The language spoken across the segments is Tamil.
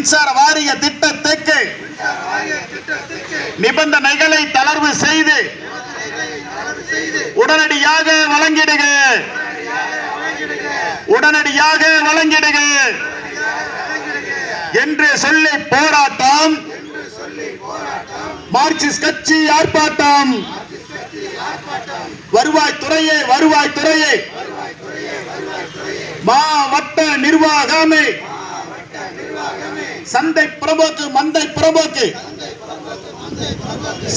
மின்சார வாரிய திட்டத்துக்கு நிபந்தனைகளை தளர்வு செய்து உடனடியாக வழங்கிடுக, உடனடியாக வழங்கிடுக என்று சொல்லி போராட்டம். மார்க்சிஸ்ட் கட்சி ஆர்ப்பாட்டம். வருவாய்த்துறையே, வருவாய்த்துறையே, மாவட்ட நிர்வாகமே, சந்தை புறம்போக்கு, மந்தை புறம்போக்கு,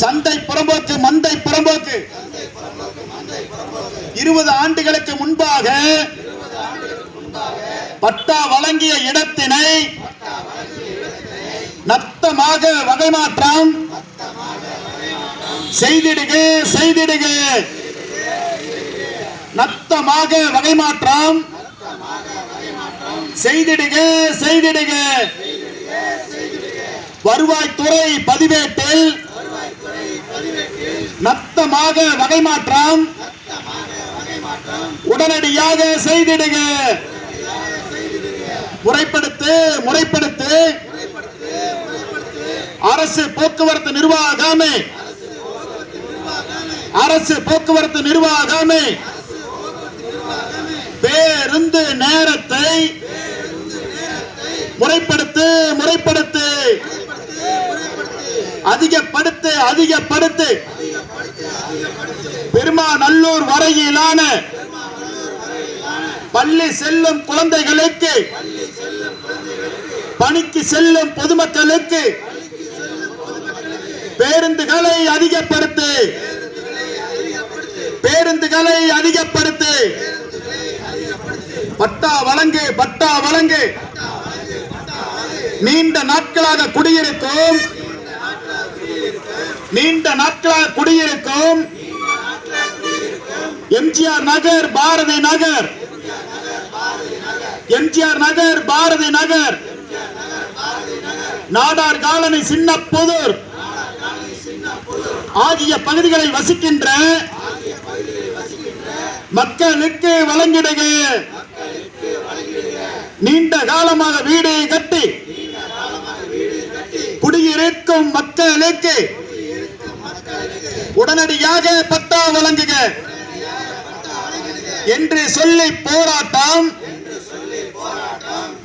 சந்தை புறம்போக்கு, மந்தை புறம்போக்கு 20 ஆண்டுகளுக்கு முன்பாக பட்டா வழங்கிய இடத்தினை நத்தமாக வகைமாற்றம் செய்திடுக, செய்திடுக. நத்தமாக வகைமாற்றம் செய்திடுக, செய்திடுக. வருவாய்த்துறை பதிவேட்டில் நத்தமாக வகைமாற்றம் உடனடியாக செய்திடுக. முறைப்படுத்து, முறைப்படுத்து. அரசு போக்குவரத்து நிர்வாகமே, அரசு போக்குவரத்து நிர்வாகமே பேருந்து நேரத்தை முறைப்படுத்து, முறைப்படுத்து. அதிகப்படுத்து, அதிகப்படுத்து. பெருமாநல்லூர் வரையிலான பள்ளி செல்லும் குழந்தைகளுக்கு, பணிக்கு செல்லும் பொதுமக்களுக்கு பேருந்துகளை அதிகப்படுத்து, பேருந்துகளை அதிகப்படுத்து. பட்டா வழங்கு, பட்டா வழங்கு. நீண்ட நாட்களாக குடியிருக்கும், நீண்ட நாட்களாக குடியிருக்கும் எம்ஜிஆர் நகர், பாரதி நகர், எம்ஜிஆர் நகர், பாரதி நகர், நாடார் காலனி, சின்னப்புதூர் ஆகிய பகுதிகளில் வசிக்கின்ற மக்களுக்கு வழங்கிடுக. நீண்ட காலமாக வீடு கட்டி குடியிருக்கும் மக்களுக்கு உடனடியாக பட்டா வழங்குக என்று சொல்லி போராட்டம்.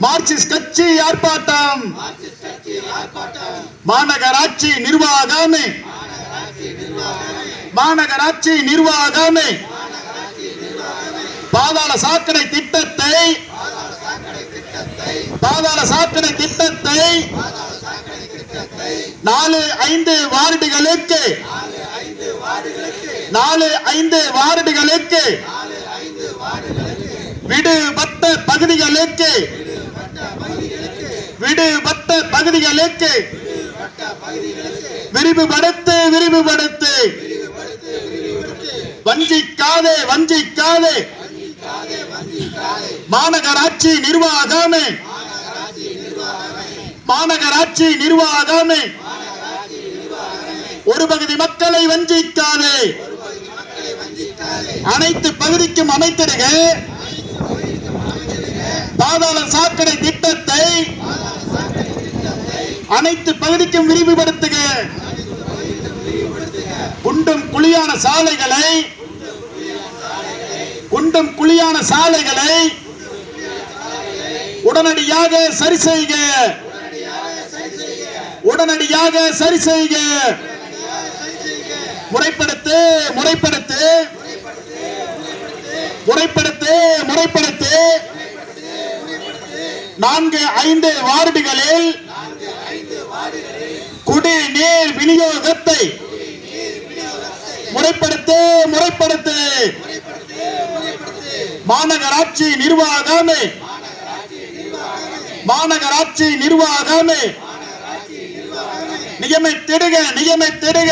மார்க்சிஸ்ட் கட்சி ஆர்ப்பாட்டம். மாநகராட்சி நிர்வாகமே, மாநகராட்சி நிர்வாகமே பாதாள சாக்கடை திட்டத்தை, பாதாள சாக்கடை திட்டத்தை 4-5 வார்டுகளுக்கு, 4-5 வார்டுகளுக்கு விடுபட்ட பகுதிகளுக்கு, விடுபட்ட பகுதிகளுக்கு விரிவுபடுத்து, விரிவுபடுத்து. வஞ்சிக்காதே, வஞ்சிக்காதே. மாநகராட்சி நிர்வாகமே, மாநகராட்சி நிர்வாகமே ஒரு பகுதி மக்களை வஞ்சிக்காதே. அனைத்து பகுதிக்கும் அமைத்திடுக. பாதாள சாக்கடை திட்டத்தை அனைத்து பகுதிக்கும் விரிவுபடுத்துக. குண்டும் குழியான சாலைகளை, குண்டும் குழியான சாலைகளை உடனடியாக சரி செய்க, உடனடியாக சரி செய்க. முறைப்படுத்து, முறைப்படுத்து, முறைப்படுத்து, முறைப்படுத்து. 4-5 வார்டுகளில் குடிநீர் விநியோகத்தை முறைப்படுத்து, முறைப்படுத்து. மாநகராட்சி நிர்வாகமே, மாநகராட்சி நிர்வாகமே நியமித்திடுக, நியமித்திடுக.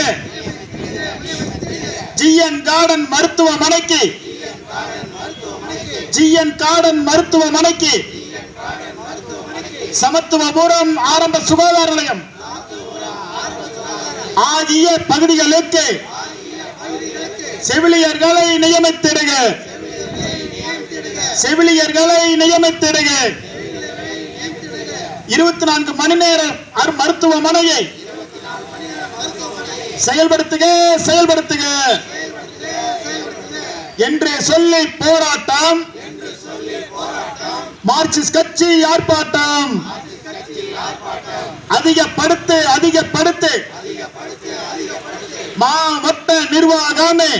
ஜிஎன் கார்டன் மருத்துவமனைக்கு, ஜிஎன் கார்டன் மருத்துவமனைக்கு, சமத்துவபுரம் ஆரம்ப சுகாதார நிலையம் ஆகிய பகுதிகளுக்கு செவிலியர்களை நியமித்திடுக, செவிலியர்களை நியமித்திடுக. 24 மணி நேர மருத்துவமனையை செயல்படுத்துக செயல்படுத்துக என்று சொல்லி போராட்டம். மார்க்சிஸ்ட் கட்சி ஆர்ப்பாட்டம். அதிகப்படுத்து அதிகப்படுத்து மாவட்ட நிர்வாகமே.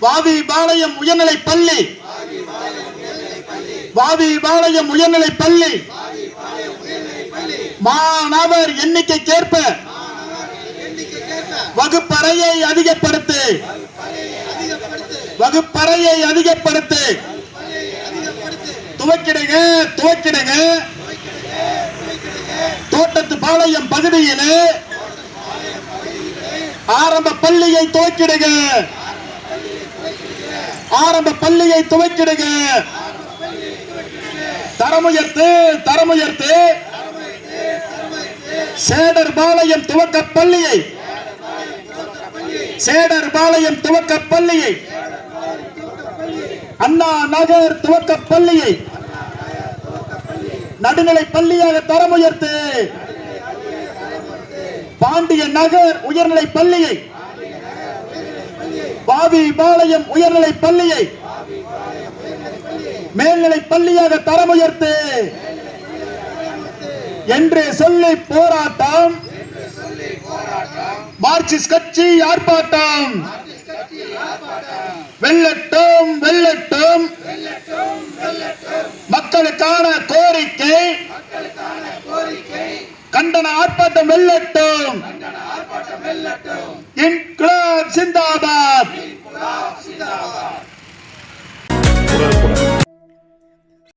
வாவிபாளையம் உயர்நிலை பள்ளி வாவிபாளையம் உயர்நிலை பள்ளி மாணவர் எண்ணிக்கைக்கேற்ப வகுப்பறையை அதிகப்படுத்து வகுப்பறையை அதிகப்படுத்து. துவக்கிடுக துவக்கிடுக. தோட்டத்து பாளையம் பகுதியிலே ஆரம்ப பள்ளியை துவக்கிடுக. ஆரம்ப பள்ளியை துவக்கிடுக. தரமுயர்த்து தரமுயர்த்து. சேடர் பாளையம் துவக்க பள்ளியை சேடர் பாளையம் துவக்க பள்ளியை அண்ணா நகர் துவக்க பள்ளியை நடுநிலை பள்ளியாக தரமுயர்த்து. பாண்டிய நகர் உயர்நிலை பள்ளியை வாவிபாளையம் உயர்நிலை பள்ளியை மேல்நிலை பள்ளியாக தரமுயர்த்து என்று சொல்லி போராட்டம். மார்க்சிஸ்ட் கட்சி ஆர்ப்பாட்டம். வெல்லட்டும் வெல்லட்டும். மக்களுக்கான கோரிக்கை கண்டன ஆர்ப்பாட்டம் வெல்லட்டும். இன்குலாப் ஜிந்தாபாத்.